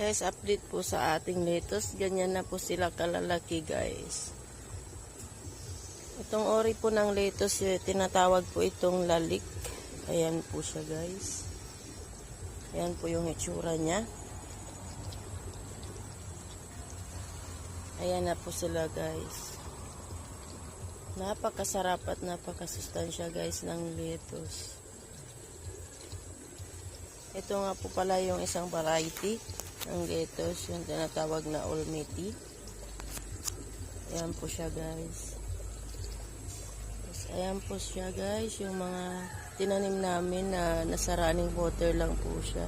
Guys, update po sa ating lettuce. Ganyan na po sila kalalaki, guys. Itong ori po ng lettuce, tinatawag po itong lalik. Ayan po siya, guys. Ayan po yung itsura niya. Ayan na po sila, guys. Napakasarap at napakasustansya, guys, ng lettuce. Ito nga po pala yung isang variety ng lettuce, yung tinatawag na olmeti. Ayan po siya, guys. Ayan po siya, guys, yung mga tinanim namin na nasa running water lang po siya.